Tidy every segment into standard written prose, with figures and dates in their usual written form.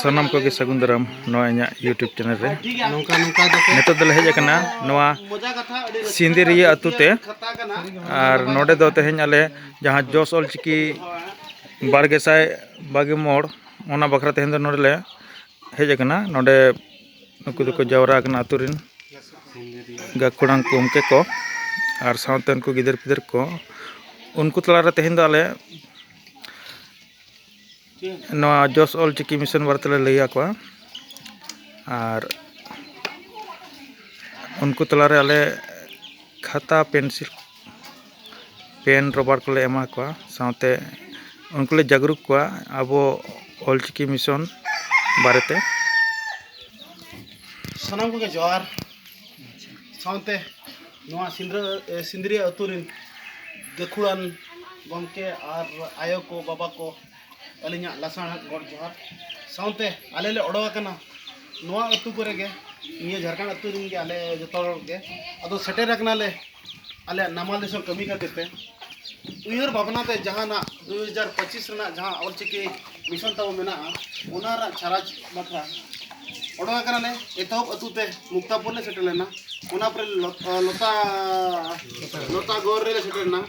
सनम को सगुन दाराम YouTube channel रे नितो दले हेज कना नवा सिंदरिया अतुते और नोडे दो तेहेñ आले जहां जोस ऑलचिकी बारगेसाय बागे मोड़ ओना बखरा तेहेñ दो नोडे ले हेज कना नोडे नुकु दको जावरा कना अतुरिन गाकुड़ांग कुमके को और सावते उनको गिदर पिदर को उनको तलारे तेहेñ दो आले नवा जोस ऑलचिकी मिशन बारतले लैया को और उनको तलारे आले खाता पेंसिल पेन रबर को एमा को सावते उनको ले जागरूक को आबो ऑलचिकी मिशन बारेते सनम को जोहार सावते नवा सिंदरिया अतुरिन गखुड़ान गमके और आयो को बाबा को अलिया लासाण गड़ जोहार सावते आले ले ओडोकना नवा अतु करे गे निया झारखंड अतु रिन गे आले जतोर गे अदो सेटेर रखना ले आले नामाल दिसम कमी खातिर उयर भावना ते जहाना 2025 रना जहां ऑलचिकी मिशन ताव मेना ओना रा छराज बखरा ओडोकना ले एतोप अतु ते मुक्तापुर ले सेटेलेना ओना पर लोता गोर रे सेटेलना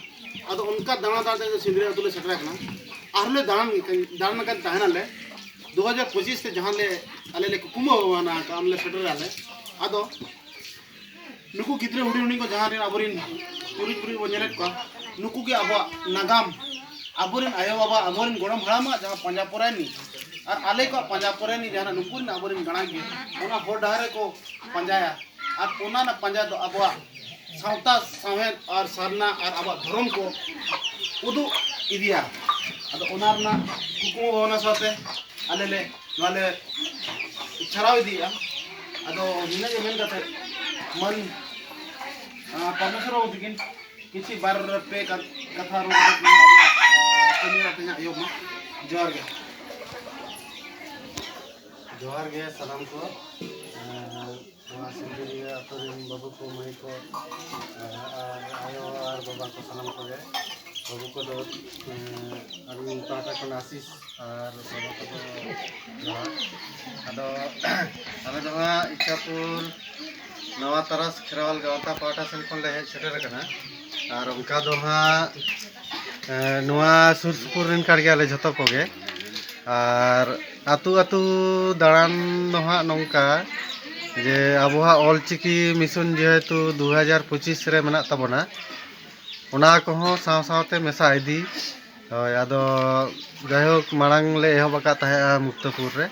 अदो उनका दाना दाते सिंदरिया अतु ले सेटरकना आरले दान का तहना ले 2025 से जहां ले आले ले कुकुमा होवाना काम ले सेटर आले आदो नुकु गिद्रे हुडी हुडी को जहां रे अबरिन पुरी पुरी बनेलेट को नुकु के आबा नागाम अबरिन आयो बाबा अबरिन गोड़म हड़ामा जहां पंजापुरानी और आले को पंजापुरानी जहां नुकु न अबरिन गणा के ओना होर डारे को पंजाया और ओना न पंजा दो अबवा सावता सावेद और सरना और अबा धर्म को उदु इदिया अदो ओनारना कुकुमा होना साथे आले ले वाले छराव दिया अदो निना के मेन कथे मन परमेश्वर उदिकिन किसी बार पे कथा रो कनिया तኛ योग में जोहार गे सलाम को सिंदरिया अतुरिन बाबू को मई को आयो और बाबा को सलाम को गे बाबू को दो अरुण पाटा को आशीष और बाबा को जोहार अदो आले जमा इच्छापुर नवा तरस खेरवाल गावता पाटा सेन खन ले हेज सेटर कना और उनका दो नवा सुर सुपुर रिन कार गया ले जतो कोगे और आतु आतु दाड़ान दो नौका जे आबोहा ऑलचिकी मिशन जेहेतु 2025 रे मेना तबना ओना कोहो साव सावते मेसा इदी आदो जायहोक मांग ले एहबका ताहे मुक्तपुर रे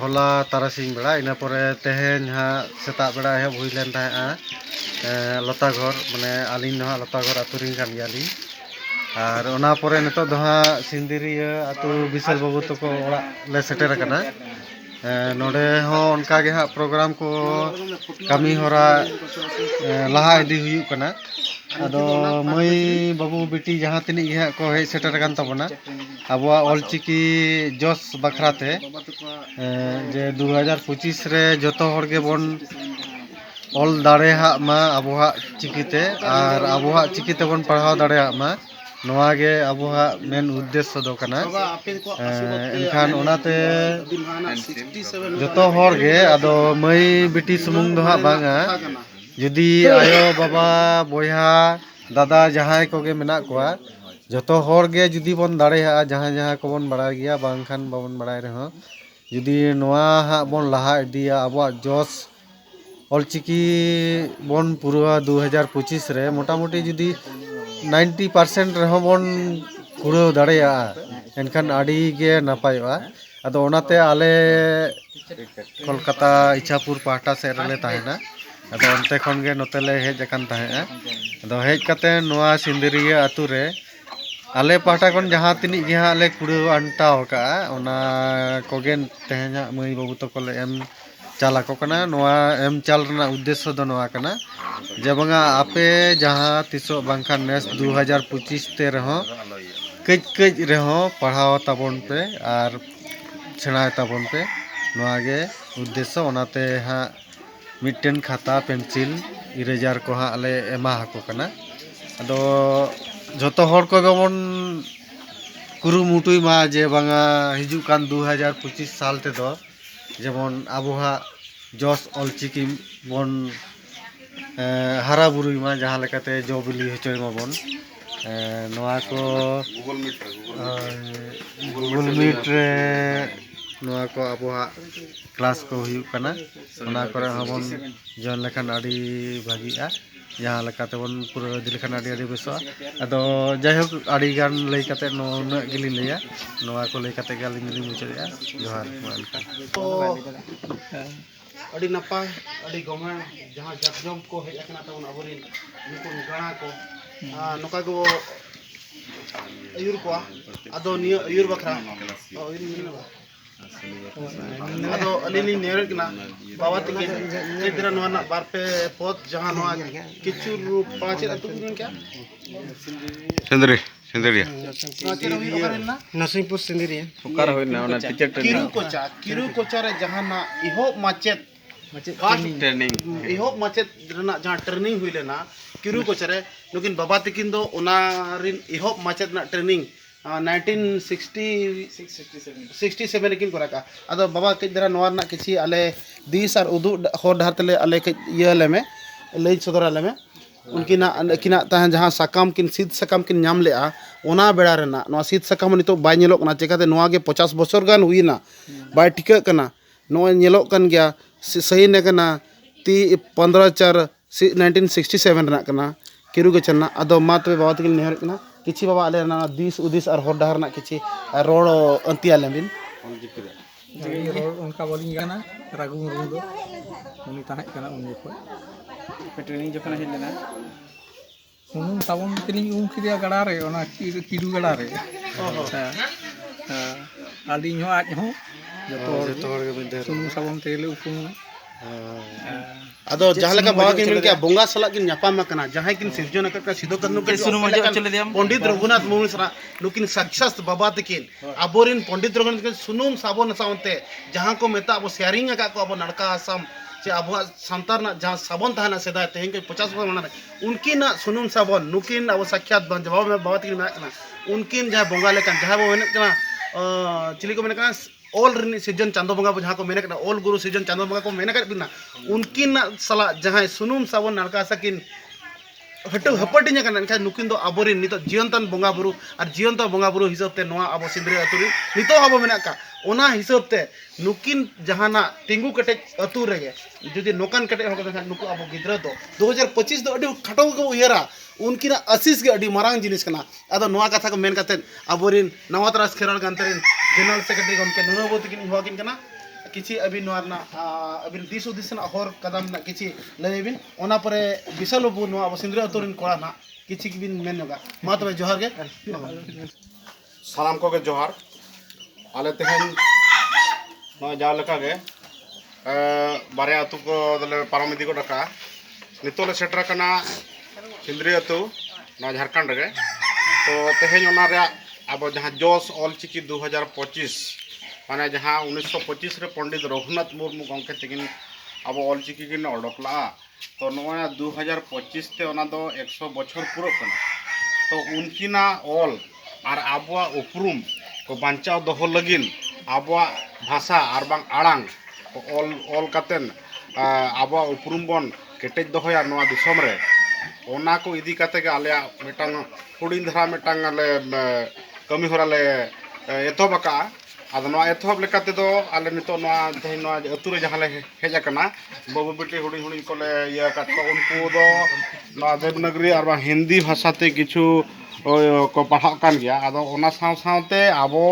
होला तारासिंग बेड़ा इना परे तेहेन हा सेता बेड़ा एहब हुई लेन ताहे लता घर माने आलिन हा लता घर अतुरिन कान गियाली और ओना परे नितो दो सिंदरिया अतु बिसल बाबू तको ओड़ा ले सेटर कना नोडे हो उनका गे हा प्रोग्राम को कमी होरा लहा इदी हुयु कना अदो मई बाबू बेटी जहां तिनी गे को हे सेटर कान तबना आबवा ऑलचिकी जोस बखराते जे 2025 रे जतो होर गे बोन ऑल दाड़े हा मा आबवा चिकीते और आबवा चिकीते बोन पढ़ाव दाड़े हा मा नवा गे आबवा मेन उद्देश्य दो कना एनखान ओनाते जतो होर गे अदो मई बेटी सुमुंग दो हा बांगा जुदी आयो बाबा बोया दादा जहां को गे मेना कोआ जतो होर गे जुदी बोन दाड़े हा जहां जहां को बोन बड़ा गया बांखान बाबन बड़ाय रहो जुदी नवा हा बोन लहा इदिया आबवा जोस ऑलचिकी बोन पुरुआ 2025 रे मोटा मोटी जुदी 90% रहो बोन कुड़ो दाड़ेया एनखान आड़ी गे नापायोआ अदो ओनाते आले कोलकाता इच्छापुर पाटा से रले ताहेना अदो अंते खन गे नोतेले हेज अकन ताहेआ अदो हेज कते नोआ सिंदरिया अतु रे आले पाटा कोन जहां तिनी गे आले कुड़ो अंटाव का ओना कोगे तेहेना मई बाबू तको ले एम चाला को कना नोआ एम चाल रना उद्देश्य दो नोआ कना जे बंगा आपे जहां तिसो बांखान नेस 2025 ते रहो कज कज रहो पढ़ाव ताबन पे और छेड़ा ताबन पे नोआ गे उद्देश्य ओनाते हा मिटन खाता पेंसिल इरेजर को हा आले एमा हको कना अदो जतो हर को गबन कुरुमुटुई मा जे बांगा हिजुक कान 2025 साल तेदो जेमन आबोहा जस ऑलचिकी बन हारा बुरुई मा जहाँ लेकाते जो बिली हचोय माबन नोआ को गूगल मीट रे नोआ को आबोहा क्लास को हुयुक काना ओना करे हमन जन लेखान आडी भागीआ जहाँ लेकाते बन पूरा दिल लेखान आडी बेसो अदो जायहोक आडी गान लई काते नुना गिली लैया नोआ को लई काते गालिन गिली मुचरिया जोहार तो अड़ी नपाय अड़ी गमे जहाँ जगजम को हेज अकना तबन अबोरिन नुको गाना को नोका को अयुर को अदो नियो अयुर बखरा अदो अलिनी नेरे कना बाबा तके केदरा नोना बारपे पद जहाँ नोआ किचु पांच अतु कुन क्या सेंदरिया नरसिंहपुर सिंदरिया ओकार होइना ओना टीचर किरु कोचा रे जहाँ ना इहो माचेत ट्रेनिंग इहो माचेत रना जहाँ ट्रेनिंग हुई लेना किरु कोचा रे लेकिन बाबा तकिन दो ओना रिन इहो माचेत ना ट्रेनिंग 1967 किन कोरा का अदो बाबा के दरा नोर ना किछि आले दिस आर उदु होर धातले आले के ये लेमे लई सदरा लेमे उनकिना तहन जहाँ साकाम किन सीध साकाम किन नाम लेआ ओना बेड़ा रेना नोआ सीध साकाम नितो बाय नेलोक कना चेकाते नोआ गे 50 बछर गान हुईना बाय टिका कना नोआ नेलोक कन गया सही ने कना 15/4/1967 रना कना किरु के चना अदो मात बाबा तकिन नेहर कना किछि बाबा आले ना दिस उदिस और होर डहर ना किछि रोड अंतिया लेबिन रोड उनका बोलिंग गाना राघु मुर्मू दो उनी ताहे कना उन जखो ट्रेनिंग जखन हेज लेना सुनुम साबुन तेलिंग उम खिरिया गड़ा रे ओना किडू गड़ा रे आलिंग हो आज हो जतो हर के बिदे सुनुम साबुन तेल उपम अदो जहाँ लेका बाबा किन मिल के बोंगा सला किन न्यापाम कना जहाँ किन सिरजन का सिधो करनु के पंडित रघुनाथ मुर्मू सरा नुकिन साक्षात बाबा तकिन अबोरिन पंडित रघुनाथ के सुनुम साबुन सावते जहाँ को मेता अब शेयरिंग का को अब नड़का आसाम से अब सांतार ना जहाँ साबुन था ना सेदा तेहन के 50 मना उनकी ना सुनुम साबुन नुकिन अब साक्षात बन जवाब में बाबा तकिन ना उनकिन जहाँ बोंगा लेकन जहाँ वो मेने कना चिली को मेने कना ऑल सीजन चांदो बंगा जहाँ को मेने ऑल गुरु सीजन चांदो बंगा को मेने बिना उनकिन सला जहाँ सुनुम साबुन नड़का सकिन हटू हपटिंग का नुकिन दो आबोरिन नितो जीवंतन बंगा बुरु और जीवंत बंगा बुरु हिसाब ते नोआ अब सिंदरी अतुरी नितो हबो मेना का ओना हिसाब ते नुकिन जहाना टिंगू कटे अतु रेगे जुदी नोकान कटे हो कदा नुकु अब गिद्रा दो 2025 दो अडी खटो को उयरा उनकिना आशीष के अडी मारांग जिनिस कना अदो नोआ कथा को मेन कते आबोरिन नवा तरास खेराल गंतरिन जनरल सेक्रेटरी गमके नुनोबोत किन होगिन कना किछि अभी नोरना अभी दिस उदिसना होर कदम ना किछि लेबिन ओना परे विशाल बाबू नो अब सिंदरी अतुरिन कोड़ा ना किछि बिन मेनगा मा तबे जोहार गे सालाम को के जोहार आले तेहन न जा लेका गे बारे अतु को दले पारमिति को डका नितोले सेटर कना सिंदरी अतु न झारखंड रे तो तेहन ओना रे अब जहां जोस ऑल चिकी 2025 माने जहाँ 1925 रे पंडित रघुनाथ मुर्मू गंके तकिन अब ऑल चिकी किन अडकला तो नया 2025 ते ओना दो 100 बछर पूरा कना तो उनकिना ऑल और आबुआ उपरुम को बांचाव दोहो लगिन आबुआ भाषा और बांग आड़ांग ऑल कातेन आबुआ उपरुम बन केटेज दोहोया नवा दिसम रे ओना को इदी काते के आले मेटांग हुडिन धरा मेटांग आले कमी होराले एतोबका आदो नवा एथोब लेकाते दो आले नितो नवा तेहन नवा अतु रे जहां ले हेज आकना बाबू बेटी हुडिन हुडिन कोले या काटको उनको दो नवा देवनागरी और हिंदी भाषाते किछु को पढ़ा कान गया आदो ओना साव सावते आबो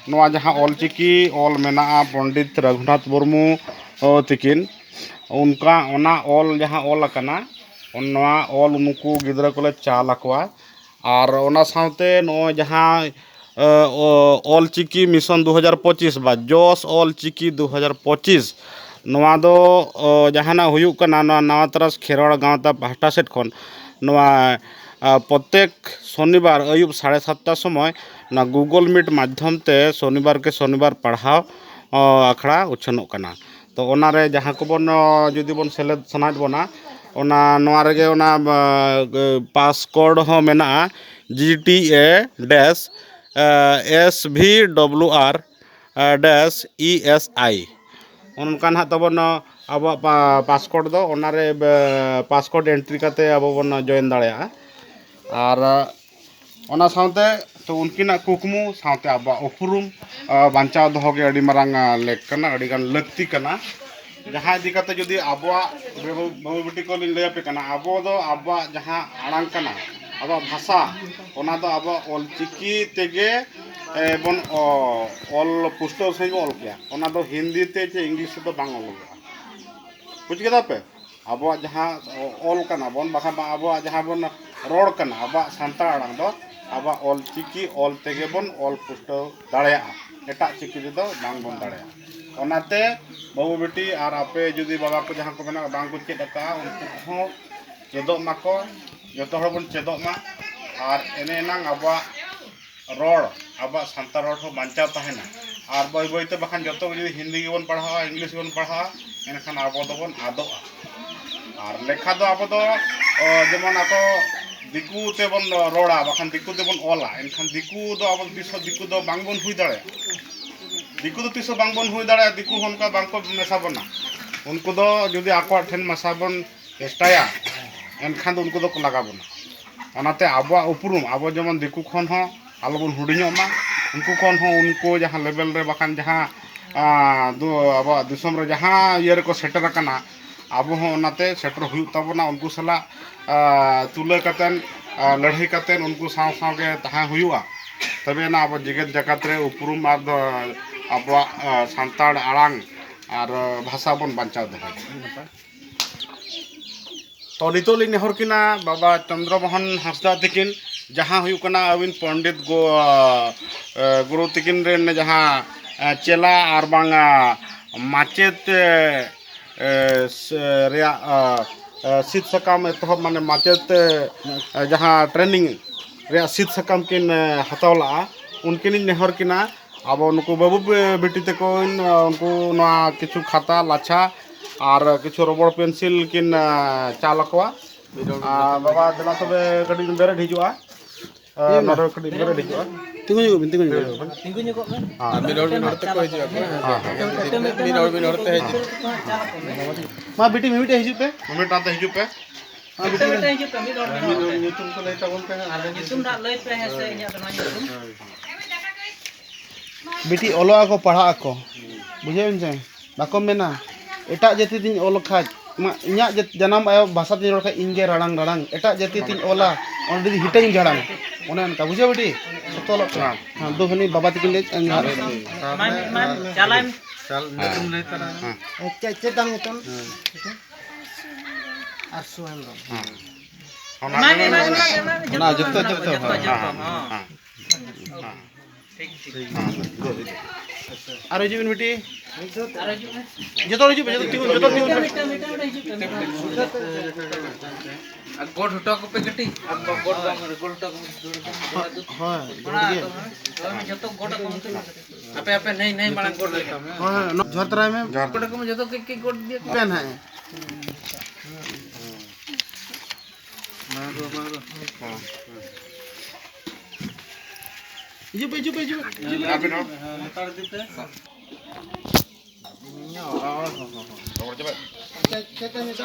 नवा जहां ऑल चिकी ऑल मेना पंडित रघुनाथ मुर्मू तकिन उनका ओना ऑल जहां ऑल आकना नवा ऑल उनको गिदरा कोले चाल आकवा और ओना सावते नो जहां ऑल चिकी मिशन 2025 बा जोस ऑल चिकी 2025 नवा दो जहाना हुयुक कना नवा तरस खेरवाड़ गाँवता पाहटा सेट खन नवा प्रत्येक शनिवार अयुब 7:30 समय ना गूगल मीट माध्यम ते शनिवार के शनिवार पढ़ाव आखड़ा उछनोग कना तो ओना रे जहाँ को बन जुदी बन सेलेद सनाज बना ओना नवा रेगे ओना पास कोड हो मेना GTA- SVWR-ESI उनका ना तबन अब पासपोर्ट दो ओनारे पासपोर्ट एंट्री करते अब बन जॉइन दाड़े और ओना साउते तो उनकिना कुकमु साउते अब उपरुम बांचाव दो के अड़ी मरांग लेक कना अड़ी गान लक्ति कना जहाँ दिक्कत जुदी अब बाबू बेटी को लैया पे कना अब दो अब जहाँ आड़ांग कना अब भाषा ओना दो अब ऑलचिकी तेगे बन ऑल पुस्तक से ऑल किया ओना दो हिंदी ते चे इंग्लिश तो बांग ऑल बुझ केदा पे अब जहाँ ऑल कना बन बाखा अब जहाँ बन रोड कना अब सांताड़ आड़ांग दो अब ऑलचिकी ऑल तेगे बन ऑल पुस्तक दाड़ेया एटा चिकी दो बांग बन दाड़ेया ओनाते बाबू बेटी और आपे जुदी बाबा को जहाँ को मेना बांग को चेद का उनको चेदों माको जो हर बन चेदों मा और एने नांग अब रोड अब सांता रोड हो बांचा तहना और बई बईते बाखान जो हिंदी बन पढ़ा इंग्लिश बन पढ़ा एनखान अब दोबन आदोगा और लेखा दो अब दो जेमन आको दिकू ते बन रोड़ा बाखान दिकू ते बन ओला एनखान दिकू दो अब तीसो दिकू दो बांग बन हुई दाड़े दिकू दो तीसो बांग बन हुई दाड़े दिकू उनका बांग को मेसा बना उनको दो जुदी आको ठेन मसा बन चेष्टाया एनखान दो उनको दो लगा बना ओनाते अब उपरुम अब जेमन दिकू खन हो आलोबन हुडिङमा उनको खन हो उनको जहाँ लेवल रे बाखान जहाँ दो अब दिसम रे जहाँ ये को सेटर करना अब हो ओनाते सेटर हुई तबना उनको सला तुले कतन लड़ाई कतन उनको साव साव के तहाँ हुआ तबे ना अब जगत जगत रे उपरुम अब सांताड़ आड़ांग और भाषा बन बांचाव दे तो नितो लिन हरकिना बाबा चंद्रमोहन हांसदा तकिन जहाँ हुई कना अबिन पंडित गुरु तकिन रेन जहाँ चेला और बांगा माचेत शीत सकाम एतहब माने माचेत जहाँ ट्रेनिंग रे शीत सकाम किन हतावला उनकिन नेहर किना अब उनको बाबू बेटी तको उनको ना किछु खाता लाछा और किछु रबड़ पेंसिल किन चालकवा बाबा देला तबे कडी बेरेड हिजुआ नरो कडी बेरेड हिजुआ तिगु निगो हां बिनोर ते को हिजुआ बिनोर ते हिजु मा बेटी मिमिटे हिजु पे मिमिटा ते हिजु पे हां बेटी हिजु पे बिनोर ᱧᱩᱛᱩᱢ को लई ताबन पे आर ᱧᱩᱛᱩᱢ दा लई पे हेसे इया दना ᱧᱩᱛᱩम बेटी ओलोआ को पढ़ा को बुझेन जे बाको मेना एटा जाति दिन ओल खाज इኛ जन्म आयो भाषा दिन रोड इंगे राडांग राडांग एटा जाति दिन ओला और दि हिटिंग झाडांग ओने अनका बुझे बेटी सतोल हां दो हनी बाबा तिकिन ले मान चलाम चल तुम ले तरा चे दांग तुम आसुएम हां ना जत्तो हां ठीक आरो जीवन बेटी जतो हिजु जतो गोड हटो को पे कटी गोड हटो हां जतो गोड को आपे आपे नहीं माना गोड हां झरतरा में गोड को जतो के गोड दिए पेन है मारो हां हिजु आपे नो तार दिते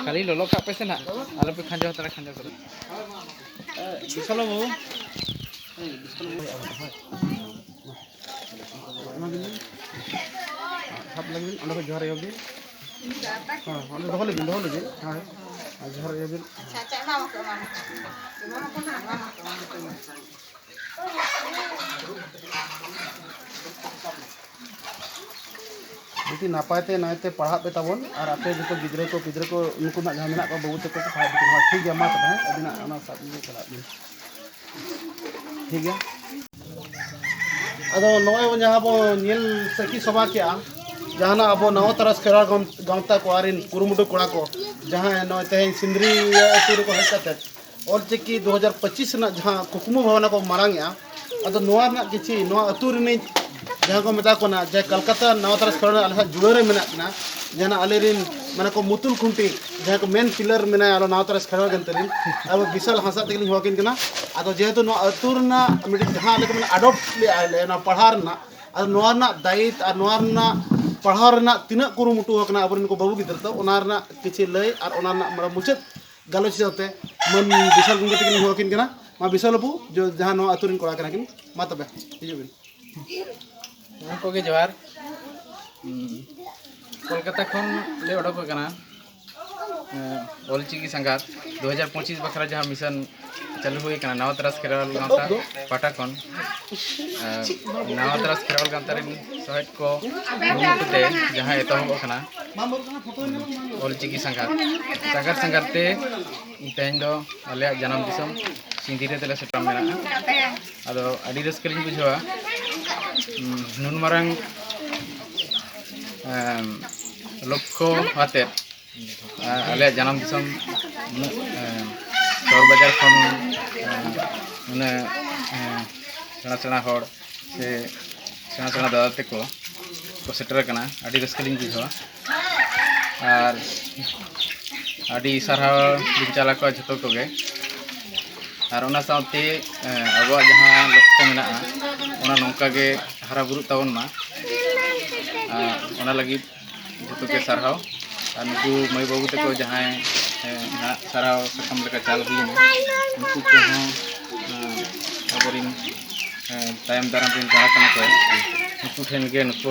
खाली लोलो का पे से ना आलो पे खंजो तरा खंजो कर चलो वो सब लगे अंडा को जोर योगी हां अंडा दोले हां जोर योगी चाचा ना बेटी नापायते नायते पढ़ा पे तबन और आपे जो गिद्रे को उनको ना जहाँ मेना को बाबू तक को पढ़ा दे ठीक गया मा तब है अदिना अना साथ में चला दे ठीक है अदो नोय जहाँ बो नील सखी सभा किया जहाँ ना अब नव तरस खेरा गांवता को आरिन कुरुमुटु कोड़ा को जहाँ नोय ते सिंदरी अतुर को हकते और चिकी 2025 ना जहाँ कुकुमु भवना को मारांगया अदो नोआ ना किछि नोआ अतुर ने जहाँ को मेता को ना जे कलकत्ता नव तरस खेरा अलहा जुड़े रे मेना ना जना अलेरिन माने को मुतुल खुंटी जहाँ को मेन पिलर मेना आलो नावतार खड़ा गंतरिन अब विशाल हंसा तक होकिन कना आदो जेहेतु नो अतुरना मिट जहाँ लेके मैंने अडॉप्ट ले आले ना पढ़ारना और नोरना दायित्व और नोरना पढ़ारना तीना कुरुमुटु होकना अबरिन को बाबू गिदर तो ओनारना किछि लय और ओनारना मरा मुचत गालोच होते मन विशाल गुंगे तक होकिन कना मा विशाल बाबू जो जहाँ नो अतुरिन कोड़ा कना किन मा तबे हिजुबिन उनको के जोहार कोलकाता खन ले ओडक कना ऑलचिकी संघात 2025 बखरा जहाँ मिशन चालू हुई कना नवा तरस खेरवाल गांवता पाटा खन नवा तरस खेरवाल गांवता रे सहायक को मुकुते जहाँ एतहब कना ऑलचिकी संघात ते तेन दो आले जन्म दिसम सिंधिरे तेले सेटम मेना आदो आदि रस्कलिन बुझवा नुन मारंग लक्ष्य आते आले जन्म दिसम शहर बाजार खन मैंने सेना सेना हर से सेना सेना दादा तक को सेटर कना आदि रस्कलिन बुझवा और आदि साराव बिचाला को जतो कोगे और ओना साउते अब जहाँ लक्ष्य मेना ओना नौका के हरा बुरु तावन मा ओना लगी जतो के साराव और नुकु मई बाबू तक जहाँ साराव सकम लेका चाल हुई उनको को अबरिन तायम दाराम रिन जहाँ कना को नुकु ठेन के नुकु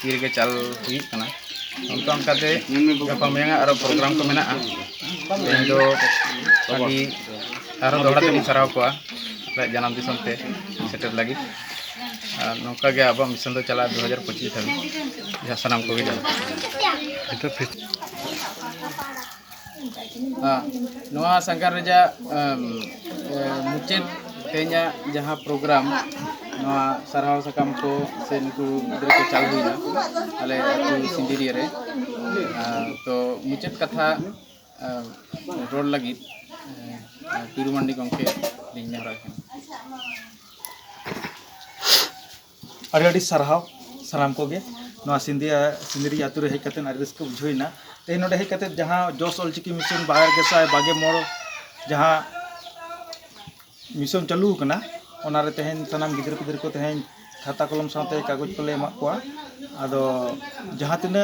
तीर के चाल हुई कना उनका उनकाते गपा मेंगा और प्रोग्राम को मेना जो अभी आरो दोहरा ते साराव को जन्म दिसम ते सेटर लगी नौका के अब मिशन तो चला 2025 धाबी जहाँ सानाम को जा नवा संगार रेजा मुचेद तेजा जहाँ प्रोग्राम नवा साराव सकम को से नुकु गिद्रा को चालू हुई आले अतु सिंदिरिया रे तो मुचेद कथा रोड लगी तिरुमंडी गंके लिंगरा अड़ी साराव सानाम को सिंदरी आतु रे हेज कते आड़ी रस्क बुझोइना ते नोडे हेज कते जहाँ जोस ऑलचिकी मिशन 2022 जहाँ मिशन चालू कना ओना रे तेहेन सानाम गिदर पिदर को तेहेन खाता कलम साथे कागज को ले एमा कोआ आदो जहाँ तिना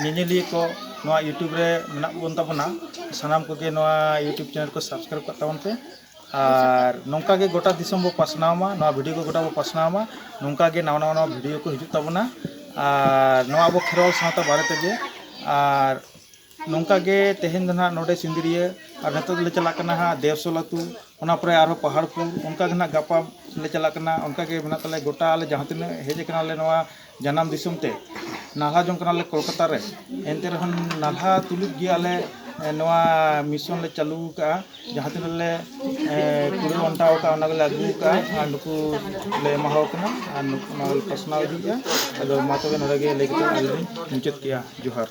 नेनेलिए को नवा यूट्यूब रे मेना बोन ताबना सानाम को के नवा यूट्यूब चैनल को सब्सक्राइब कर ताबन पे और नौका के गोटा दिसम बो पासनावमा नवा वीडियो को गोटा बो पासनावमा नौका के नवा नवा वीडियो को हिजु ताबना और नवा बो खेरवाल सावता बारे तेगे और नौका के तेहेन दना नोडे सिंदरिया और नतो ले चला कना हा देवसल अतु ओना परे आरो पहाड़पुर उनका गना गपा ले चला कना उनका के बना तले गोटा ले जहाँ तीन हेज कना ले नवा जन्म दिसम ते नाला जम कना ले कोलकाता रे एनते रहन नाला तुलुक गिया ले नवा मिशन ले चालू का जहाँ तीन ले कुड़ी अंटाव का ओना ले अगु का और नुकु ले महाव कना और नुकु पसनाव दिया अदो मातो के नरगे ले के मुचत किया जोहार।